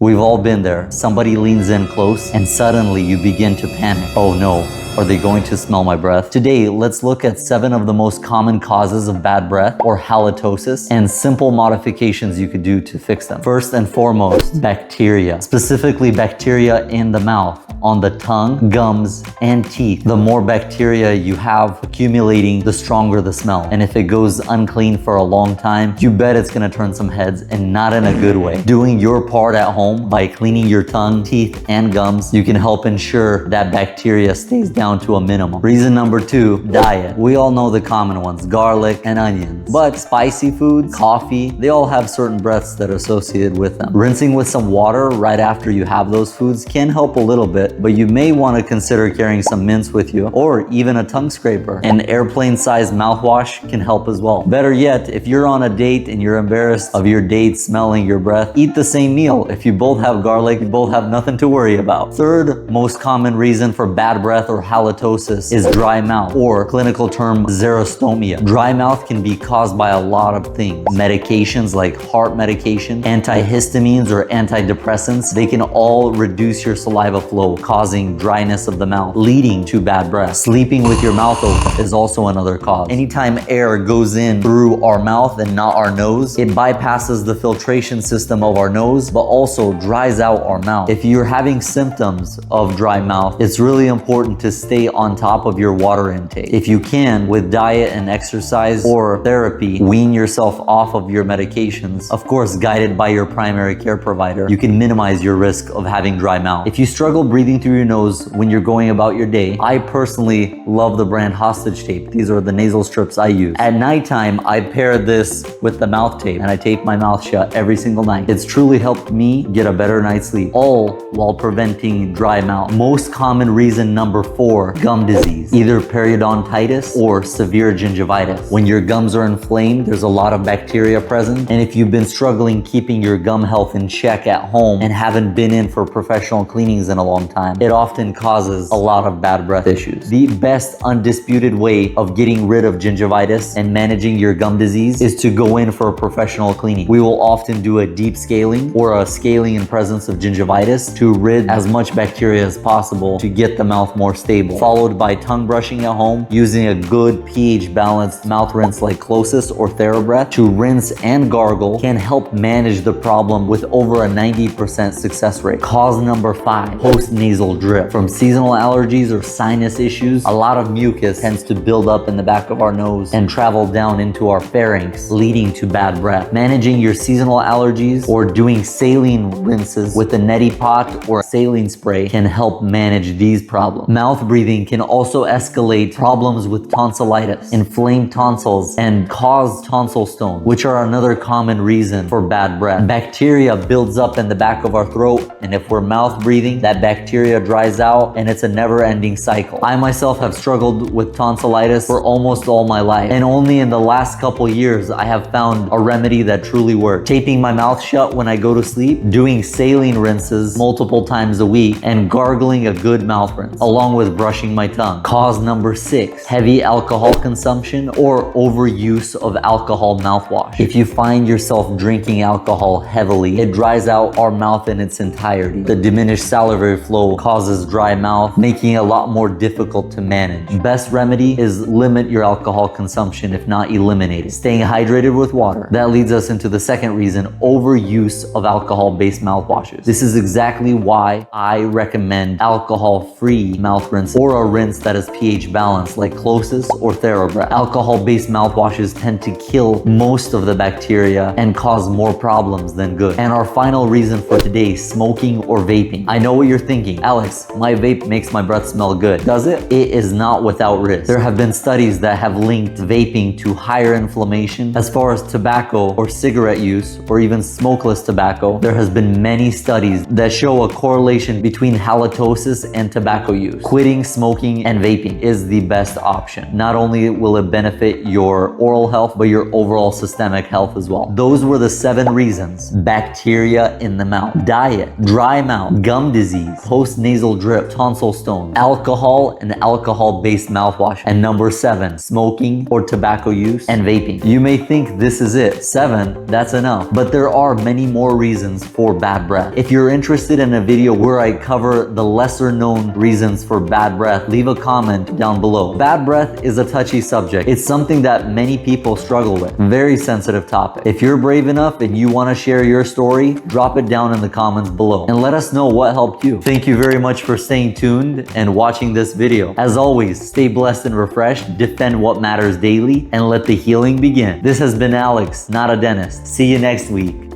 We've all been there. Somebody leans in close and suddenly you begin to panic. Oh no, are they going to smell my breath? Today, let's look at 7 of the most common causes of bad breath or halitosis and simple modifications you could do to fix them. First and foremost, bacteria. Specifically bacteria in the mouth, on the tongue, gums, and teeth. The more bacteria you have accumulating, the stronger the smell. And if it goes unclean for a long time, you bet it's gonna turn some heads, and not in a good way. Doing your part at home by cleaning your tongue, teeth, and gums, you can help ensure that bacteria stays down to a minimum. Reason number 2, diet. We all know the common ones, garlic and onions. But spicy foods, coffee, they all have certain breaths that are associated with them. Rinsing with some water right after you have those foods can help a little bit, but you may want to consider carrying some mints with you, or even a tongue scraper. An airplane-sized mouthwash can help as well. Better yet, if you're on a date and you're embarrassed of your date smelling your breath, eat the same meal. If you both have garlic, you both have nothing to worry about. Third most common reason for bad breath or halitosis is dry mouth, or clinical term xerostomia. Dry mouth can be caused by a lot of things. Medications like heart medication, antihistamines or antidepressants, they can all reduce your saliva flow, causing dryness of the mouth, leading to bad breath. Sleeping with your mouth open is also another cause. Anytime air goes in through our mouth and not our nose, it bypasses the filtration system of our nose, but also dries out our mouth. If you're having symptoms of dry mouth, it's really important to stay on top of your water intake. If you can, with diet and exercise or therapy, wean yourself off of your medications, of course guided by your primary care provider, you can minimize your risk of having dry mouth. If you struggle breathing through your nose when you're going about your day, I personally love the brand Hostage Tape. These are the nasal strips I use. At nighttime, I pair this with the mouth tape and I tape my mouth shut every single night. It's truly helped me get a better night's sleep, all while preventing dry mouth. Most common reason number 4, gum disease, either periodontitis or severe gingivitis. When your gums are inflamed, there's a lot of bacteria present, and if you've been struggling keeping your gum health in check at home and haven't been in for professional cleanings in a long time, it often causes a lot of bad breath issues. The best undisputed way of getting rid of gingivitis and managing your gum disease is to go in for a professional cleaning. We will often do a deep scaling or a scaling in presence of gingivitis to rid as much bacteria as possible to get the mouth more stable, followed by tongue brushing at home using a good pH balanced mouth rinse like Closis or TheraBreath to rinse and gargle can help manage the problem with over a 90% success rate. Cause number 5, post-nasal drip. From seasonal allergies or sinus issues, a lot of mucus tends to build up in the back of our nose and travel down into our pharynx, leading to bad breath. Managing your seasonal allergies or doing saline rinses with a neti pot or saline spray can help manage these problems. Mouth breathing can also escalate problems with tonsillitis, inflamed tonsils, and cause tonsil stones, which are another common reason for bad breath. Bacteria builds up in the back of our throat, and if we're mouth breathing, that bacteria dries out and it's a never-ending cycle. I myself have struggled with tonsillitis for almost all my life, and only in the last couple years I have found a remedy that truly works. Taping my mouth shut when I go to sleep, doing saline rinses multiple times a week, and gargling a good mouth rinse, along with brushing my tongue. Cause number 6, heavy alcohol consumption or overuse of alcohol mouthwash. If you find yourself drinking alcohol heavily, it dries out our mouth in its entirety. The diminished salivary flow causes dry mouth, making it a lot more difficult to manage. Best remedy is limit your alcohol consumption, if not eliminate it. Staying hydrated with water. That leads us into the second reason, overuse of alcohol-based mouthwashes. This is exactly why I recommend alcohol-free mouth rinse or a rinse that is pH balanced like Closis or TheraBreath. Alcohol-based mouthwashes tend to kill most of the bacteria and cause more problems than good. And our final reason for today, smoking or vaping. I know what you're thinking, Alex, my vape makes my breath smell good. Does it? It is not without risk. There have been studies that have linked vaping to higher inflammation. As far as tobacco or cigarette use or even smokeless tobacco, there has been many studies that show a correlation between halitosis and tobacco use. Quitting smoking and vaping is the best option. Not only will it benefit your oral health, but your overall systemic health as well. Those were the 7 reasons: bacteria in the mouth, diet, dry mouth, gum disease, post-nasal drip, tonsil stones, alcohol and alcohol-based mouthwash. And number 7, smoking or tobacco use and vaping. You may think this is it. 7, that's enough. But there are many more reasons for bad breath. If you're interested in a video where I cover the lesser known reasons for bad breath, leave a comment down below. Bad breath is a touchy subject. It's something that many people struggle with. Very sensitive topic. If you're brave enough and you want to share your story, drop it down in the comments below and let us know what helped you. Thank you very much for staying tuned and watching this video. As always, stay blessed and refreshed, defend what matters daily, and let the healing begin. This has been Alex, not a dentist. See you next week.